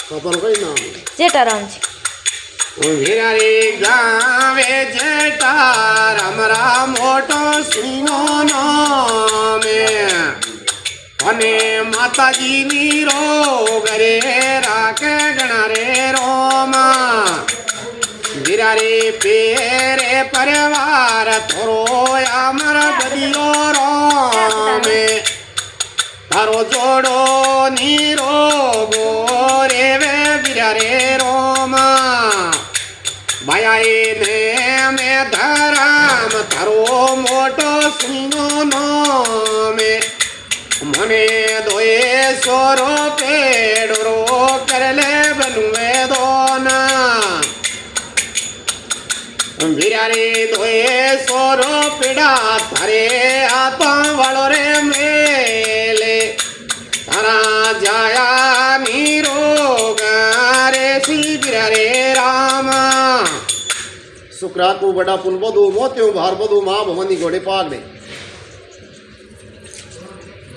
ખબર કઈ નામ જેઠારામ છે. વીરા રે ગાવે જેઠારામ રા મોટો સિંહનો નામે અને માતાજીની રોગ રે રાખે ગણા રે રોમા વીરા રે પેરે પરવાર થોરો અમર બદિયો રોમે તારો જોડો નીરોગો રે વે વીરા રે રોમા માયાએ ને મે ધરામ તારો મોટો સિંહનો નામે મને દોએ સોરો પેડરો કરલે બનુએ દોના વીરા રે દોએ સોરો પેડા તારે આપા વાળો રે મેલે તારા જાયા નીરોગા રે શ્રી વીરા રે રામા શુક્રાતું બડા પુલ બધું મોત્યું ભાર બધું મા ભવાની ઘોડે પાગ દે